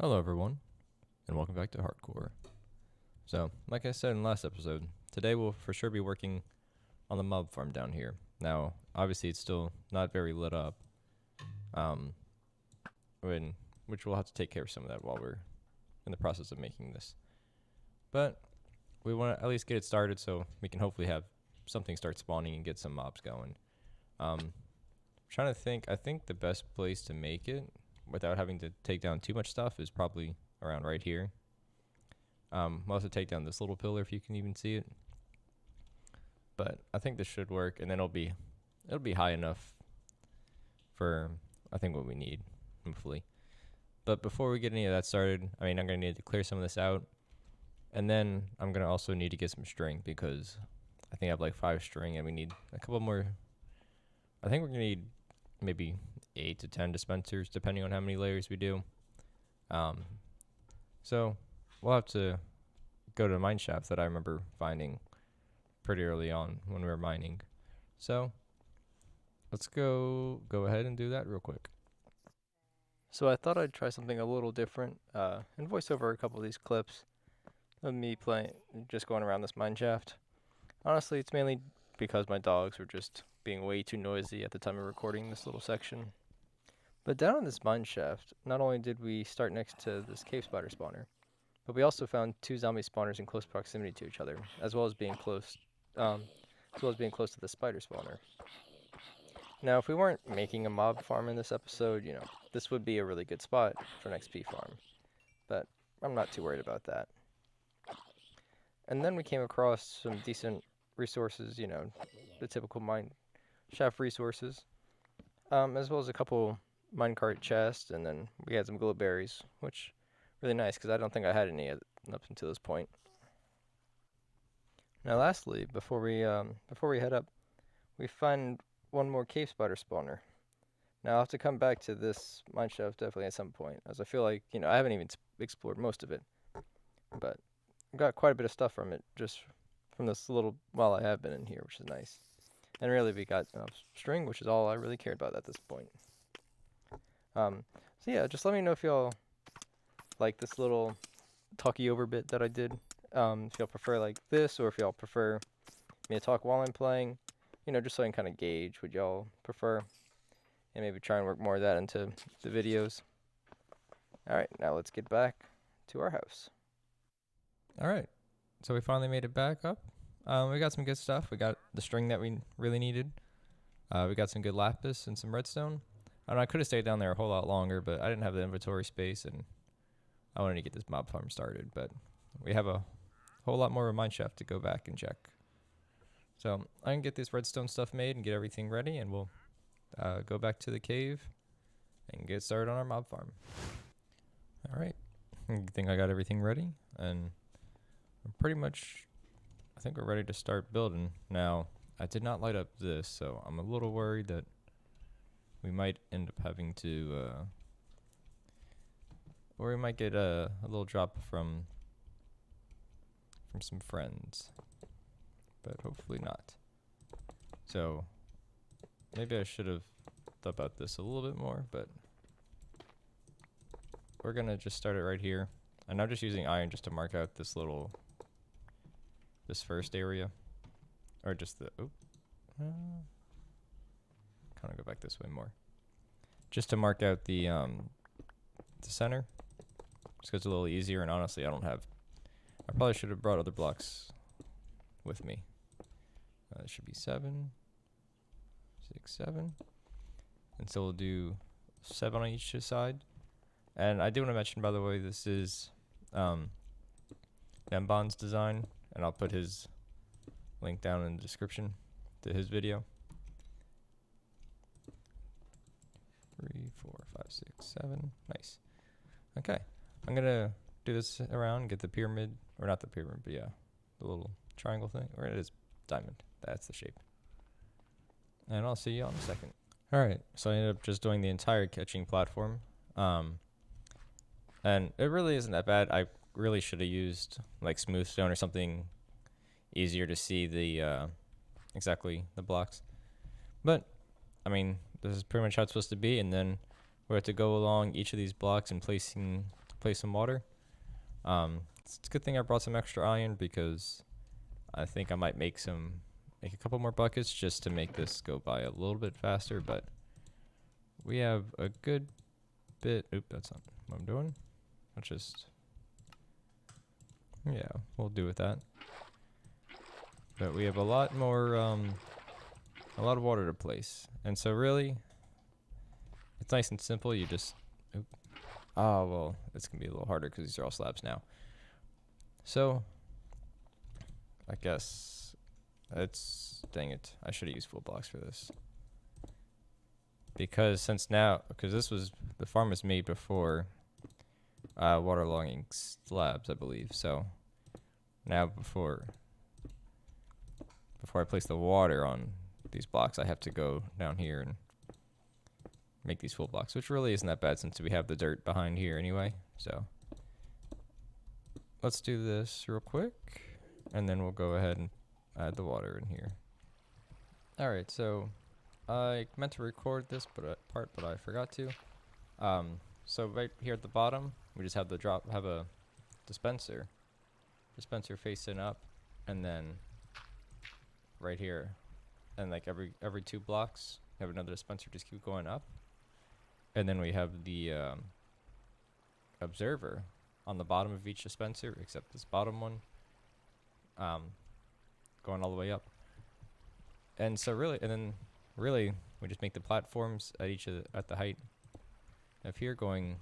Hello everyone, and welcome back to Hardcore. So, like I said in the last episode, today we'll for sure be working on the mob farm down here. Now, obviously it's still not very lit up, um, when, which we'll have to take care of some of that while we're in the process of making this. But we want to at least get it started so we can hopefully have something start spawning and get some mobs going. Trying to think, I think the best place to make it without having to take down too much stuff is probably around right here. We'll also take down this little pillar if you can even see it. But I think this should work, and then it'll be high enough for I think what we need, hopefully. But before we get any of that started, I'm gonna need to clear some of this out, and then I'm gonna also need to get some string because I think I have like 5 string, and we need a couple more. I think we're gonna need maybe 8 to 10 dispensers depending on how many layers we do. So we'll have to go to a mine shaft that I remember finding pretty early on when we were mining. So let's go ahead and do that real quick. So I thought I'd try something a little different and voice over a couple of these clips of me just going around this mine shaft. Honestly, it's mainly because my dogs were just being way too noisy at the time of recording this little section. But down in this mine shaft, not only did we start next to this cave spider spawner, but we also found 2 zombie spawners in close proximity to each other, as well as being close to the spider spawner. Now, if we weren't making a mob farm in this episode, this would be a really good spot for an XP farm, but I'm not too worried about that. And then we came across some decent resources, the typical mine shaft resources, as well as a couple minecart chests, and then we had some glow berries, which really nice because I don't think I had any up until this point. Now, lastly, before we head up, we find one more cave spider spawner. Now I'll have to come back to this mine shaft definitely at some point, as I feel like I haven't even explored most of it, but I got quite a bit of stuff from it just from this little while I have been in here, which is nice. And really, we got string, which is all I really cared about at this point. So yeah, just let me know if y'all like this little talky over bit that I did. If y'all prefer like this, or if y'all prefer me to talk while I'm playing, just so I can kind of gauge what y'all prefer, and maybe try and work more of that into the videos. Alright, now let's get back to our house. Alright, so we finally made it back up. We got some good stuff. We got the string that we really needed. We got some good lapis and some redstone. I could have stayed down there a whole lot longer, but I didn't have the inventory space, and I wanted to get this mob farm started. But we have a whole lot more of a mine shaft to go back and check. So I can get this redstone stuff made and get everything ready, and we'll go back to the cave and get started on our mob farm. All right, I think I got everything ready, and pretty much I think we're ready to start building. Now, I did not light up this, so I'm a little worried that we might end up having to, or we might get a little drop from some friends, but hopefully not. So maybe I should have thought about this a little bit more, but we're gonna just start it right here. And I'm just using iron just to mark out this first area, or just the kind of go back this way more, just to mark out the center, just 'cause it's a little easier. And honestly, I probably should have brought other blocks with me. It should be 7, 6, 7, and so we'll do 7 on each side. And I do want to mention, by the way, this is Gnembon's design, and I'll put his link down in the description to his video. 3, 4, 5, 6, 7. Nice. Okay, I'm gonna do this around, get the pyramid, or not the pyramid, but yeah, the little triangle thing, or it is diamond. That's the shape. And I'll see you in a second. Alright, so I ended up just doing the entire catching platform. And it really isn't that bad. I really should have used like smooth stone or something easier to see the exactly the blocks. But this is pretty much how it's supposed to be, and then we have to go along each of these blocks and placing replace some water. It's a good thing I brought some extra iron because I think I might make a couple more buckets just to make this go by a little bit faster, but we have a good bit. Oop, that's not what I'm doing. Let's just, yeah, we'll do with that. But we have a lot more, a lot of water to place. And so really, it's nice and simple. You just, oop. Oh, well, it's going to be a little harder because these are all slabs now. So, I guess dang it, I should have used full blocks for this. Because the farm was made before waterlogging slabs, I believe. So, now before I place the water on these blocks, I have to go down here and make these full blocks, which really isn't that bad since we have the dirt behind here anyway. So let's do this real quick, and then we'll go ahead and add the water in here. Alright, so I meant to record this part, but I forgot to. So right here at the bottom, we just have a dispenser facing up, and then right here, and like every 2 blocks, have another dispenser just keep going up, and then we have the observer on the bottom of each dispenser, except this bottom one, going all the way up. And so really, we just make the platforms at the height of here, going,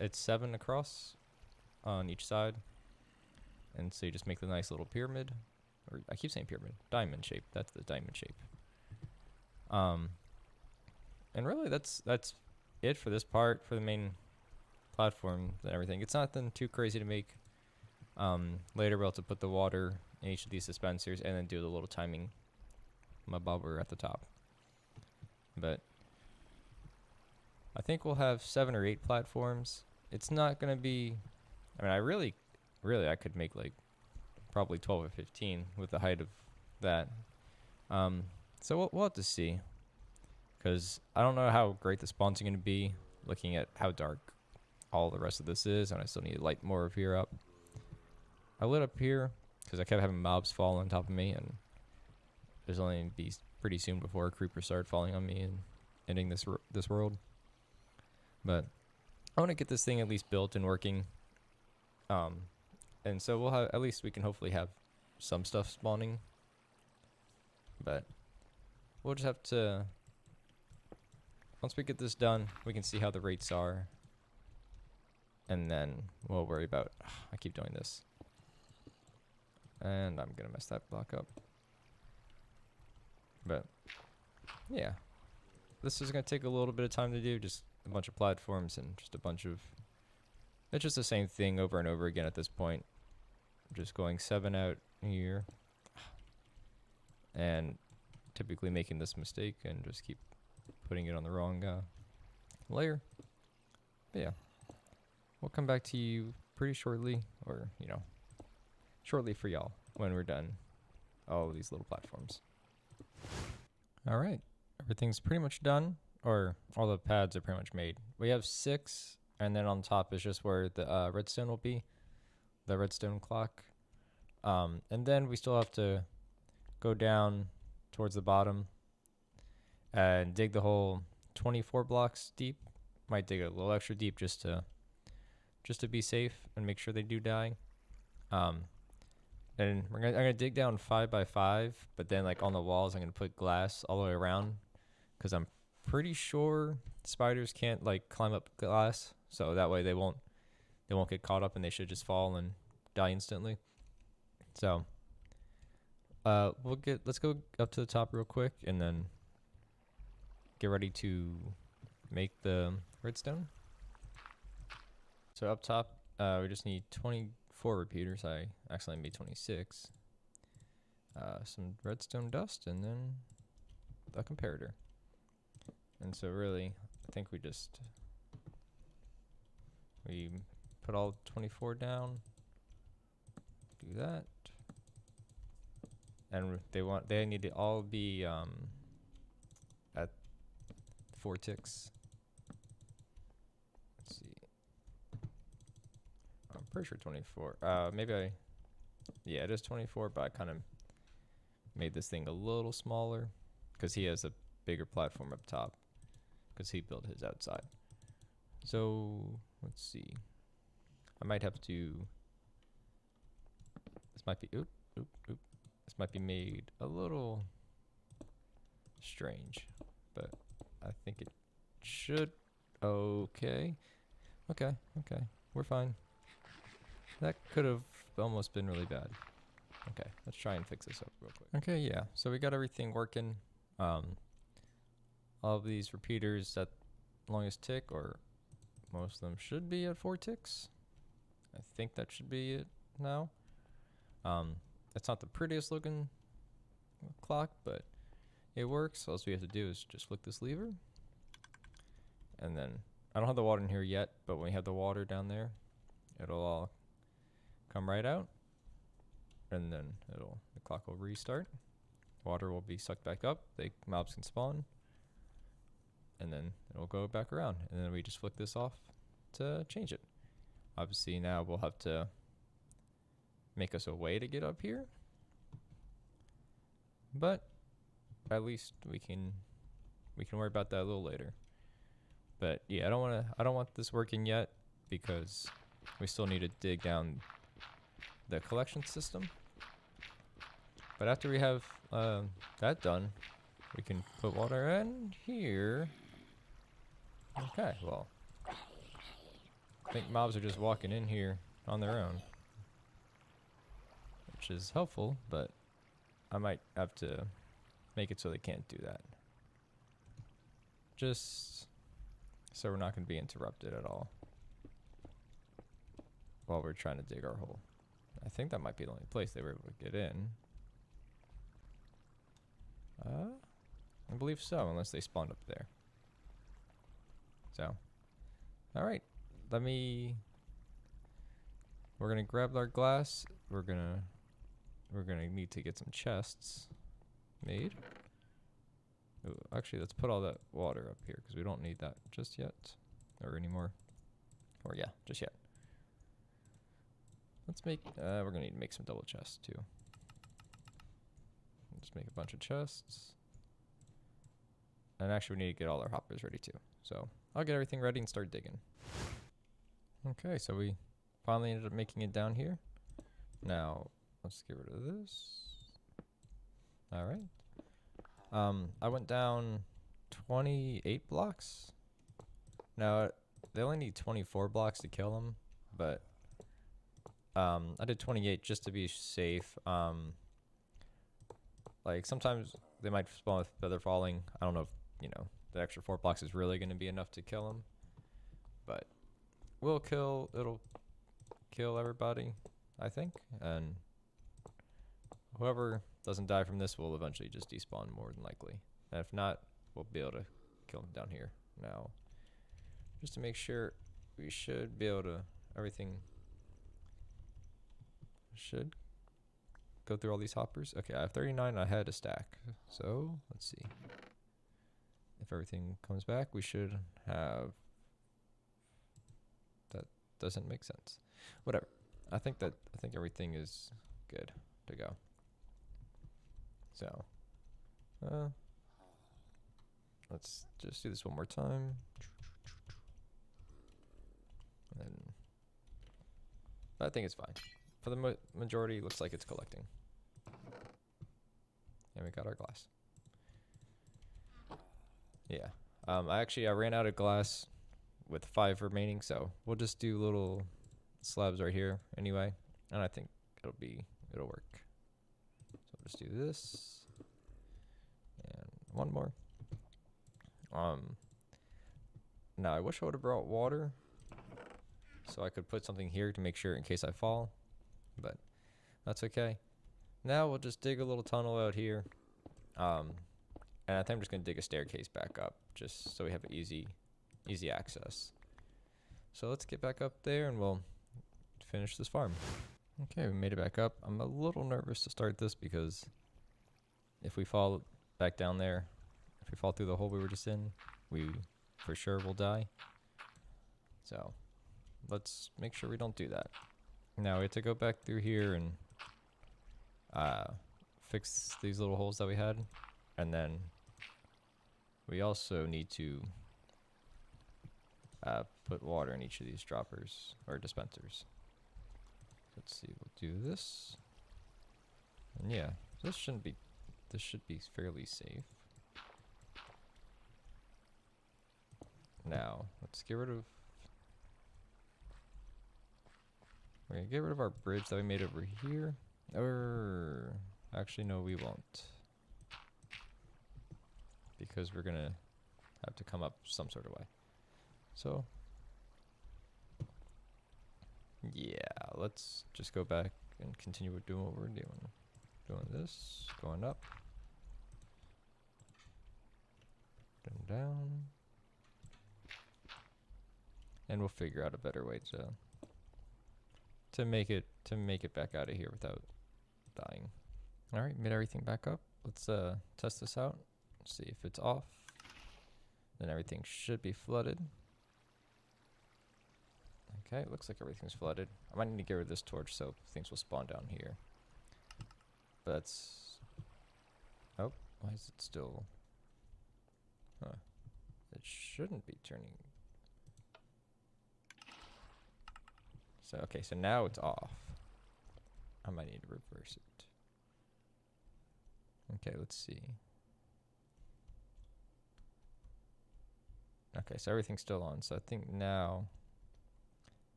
it's 7 across on each side, and so you just make the nice little pyramid, or I keep saying pyramid, diamond shape. That's the diamond shape. And really, that's it for this part, for the main platform and everything. It's nothing too crazy to make. Later, we'll have to put the water in each of these dispensers and then do the little timing bobber at the top. But I think we'll have 7 or 8 platforms. It's not going to be, I mean, I could make like probably 12 or 15 with the height of that. So we'll have to see, because I don't know how great the spawns are going to be, looking at how dark all the rest of this is, and I still need to light more of here up. I lit up here because I kept having mobs fall on top of me, and there's only going to be pretty soon before a creeper started falling on me and ending this world. But I want to get this thing at least built and working. And so we'll have, at least we can hopefully have some stuff spawning. But we'll just have to, once we get this done, we can see how the rates are. And then we'll worry about, I keep doing this. And I'm going to mess that block up. But yeah, this is going to take a little bit of time to do, just a bunch of platforms and just a bunch of, it's just the same thing over and over again at this point. Just going 7 out here and typically making this mistake and just keep putting it on the wrong layer. But yeah, we'll come back to you pretty shortly, or shortly for y'all when we're done all of these little platforms. All right, everything's pretty much done, or all the pads are pretty much made. We have 6, and then on top is just where the redstone will be, the redstone clock. And then we still have to go down towards the bottom and dig the hole 24 blocks deep. Might dig a little extra deep just to be safe and make sure they do die. And I'm gonna dig down 5 by 5, but then like on the walls I'm gonna put glass all the way around, because I'm pretty sure spiders can't like climb up glass, so that way they won't get caught up and they should just fall and die instantly. So let's go up to the top real quick and then get ready to make the redstone. So up top, we just need 24 repeaters. I accidentally made 26. Some redstone dust, and then the comparator. And so really, I think we put all 24 down. Do that. And they need to all be at 4 ticks. Let's see. pretty sure 24. Yeah, it is 24, but I kind of made this thing a little smaller because he has a bigger platform up top because he built his outside. So let's see. I might have to. This might be. This might be made a little strange, but I think it should. Okay. We're fine. That could have almost been really bad. Okay, let's try and fix this up real quick. Okay, yeah. So we got everything working. All of these repeaters at longest tick, or most of them should be at 4 ticks. I think that should be it now. It's not the prettiest looking clock, but it works. All we have to do is just flick this lever. And then, I don't have the water in here yet, but when we have the water down there, it'll all come right out. And then the clock will restart. Water will be sucked back up. The mobs can spawn. And then it'll go back around. And then we just flick this off to change it. Obviously now we'll have to make us a way to get up here. But at least we can worry about that a little later. But yeah, I don't want this working yet because we still need to dig down the collection system. But after we have that done, we can put water in here. Okay, well, I think mobs are just walking in here on their own, which is helpful, but I might have to make it so they can't do that. Just so we're not going to be interrupted at all while we're trying to dig our hole. I think that might be the only place they were able to get in. I believe so, unless they spawned up there. So, alright. We're gonna grab our glass. We're gonna need to get some chests made. Ooh, actually, let's put all that water up here because we don't need that just yet, or anymore. Or yeah, just yet. Let's make. We're gonna need to make some double chests too. Just make a bunch of chests. And actually, we need to get all our hoppers ready too. So I'll get everything ready and start digging. Okay, so we finally ended up making it down here. Now let's get rid of this. All right. I went down 28 blocks. Now they only need 24 blocks to kill them, but I did 28 just to be safe. Like sometimes they might spawn with feather falling. I don't know if the extra 4 blocks is really going to be enough to kill them, but it'll kill everybody, I think, and whoever doesn't die from this will eventually just despawn more than likely. And if not, we'll be able to kill them down here. Now, just to make sure, we should be able to, everything should go through all these hoppers. Okay, I have 39, I had a stack. So, let's see. If everything comes back, we should have, that doesn't make sense. Whatever. I think everything is good to go. So, let's just do this one more time. And I think it's fine. For the majority, looks like it's collecting. And we got our glass. Yeah. I ran out of glass with 5 remaining, so we'll just do little slabs right here anyway. And I think it'll work. So we'll just do this. And one more. Now I wish I would have brought water so I could put something here to make sure in case I fall, but that's okay. Now we'll just dig a little tunnel out here. And I think I'm just going to dig a staircase back up just so we have easy access. So let's get back up there and we'll finish this farm. Okay, we made it back up. I'm a little nervous to start this because if we fall back down there, if we fall through the hole we were just in, we for sure will die. So let's make sure we don't do that. Now we have to go back through here and fix these little holes that we had, and then we also need to put water in each of these droppers or dispensers. Let's see, we'll do this, and yeah, this should be fairly safe. Now let's get rid of. We're gonna get rid of our bridge that we made over here. Or actually, no, we won't, because we're gonna have to come up some sort of way. So yeah, let's just go back and continue with doing what we're doing. Doing this, going up, then down, and we'll figure out a better way to make it back out of here without dying. All right, made everything back up. Let's test this out. See if it's off. Then everything should be flooded. Okay, it looks like everything's flooded. I might need to get rid of this torch so things will spawn down here. But that's... Oh, why is it still... Huh. It shouldn't be turning... So, okay, so now it's off. I might need to reverse it. Okay, let's see. Okay, so everything's still on. So I think now...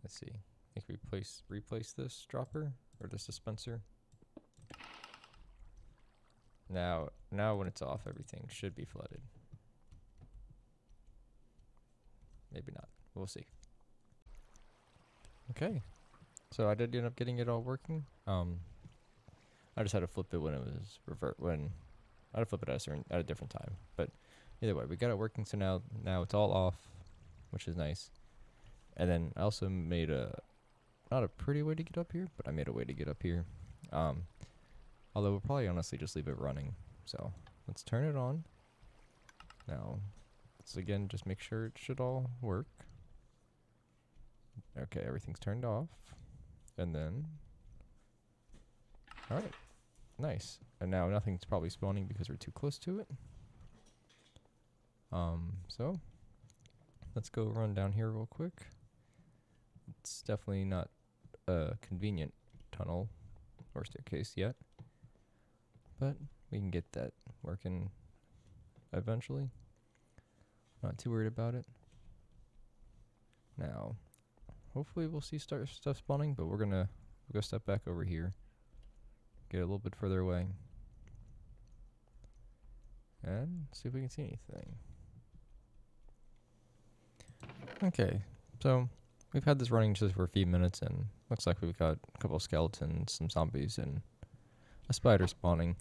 Let's see. I think we replace this dropper or this dispenser. Now when it's off, everything should be flooded. Maybe not. We'll see. Okay. So I did end up getting it all working. I just had to flip it when it was I had to flip it at a different time. But either way, we got it working. So now it's all off, which is nice. And then I also made not a pretty way to get up here, but I made a way to get up here. Although we'll probably honestly just leave it running. So let's turn it on. Now, let's again just make sure it should all work. Okay, everything's turned off. And then, all right, nice. And now nothing's probably spawning because we're too close to it. So let's go run down here real quick. It's definitely not a convenient tunnel or staircase yet, but we can get that working eventually. Not too worried about it. Now, hopefully we'll see stuff spawning, but we'll go step back over here, get a little bit further away, and see if we can see anything. Okay, so we've had this running just for a few minutes, and looks like we've got a couple of skeletons, some zombies, and a spider spawning.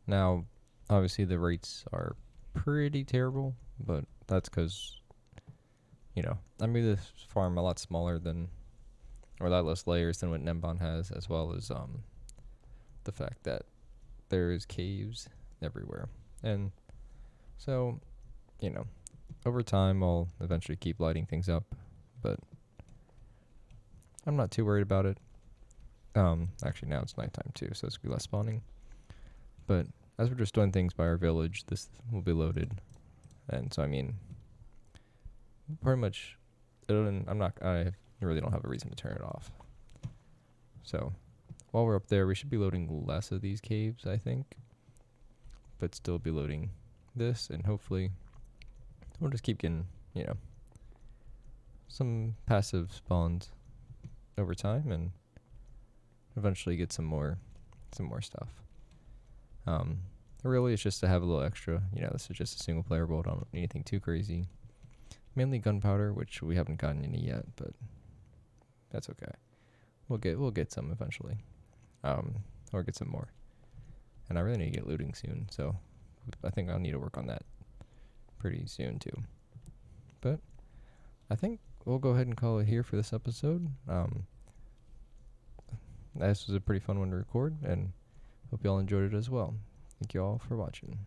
Now, obviously the rates are pretty terrible, but that's because, you know, I made this farm a lot smaller than, or a lot less layers than what gnembon has, as well as the fact that there's caves everywhere. And so, you know, over time I'll eventually keep lighting things up, but I'm not too worried about it. Actually now it's nighttime too, so it's gonna be less spawning. But as we're just doing things by our village, this will be loaded. And so I mean, pretty much, I really don't have a reason to turn it off. So while we're up there, we should be loading less of these caves, I think, but still be loading this, and hopefully we'll just keep getting, you know, some passive spawns over time, and eventually get some more stuff. Really, it's just to have a little extra. You know, this is just a single player world. I don't need anything too crazy. Mainly gunpowder, which we haven't gotten any yet, but that's okay. We'll get some eventually, or get some more. And I really need to get looting soon, so I think I'll need to work on that pretty soon too. But I think we'll go ahead and call it here for this episode. This was a pretty fun one to record, and hope you all enjoyed it as well. Thank you all for watching.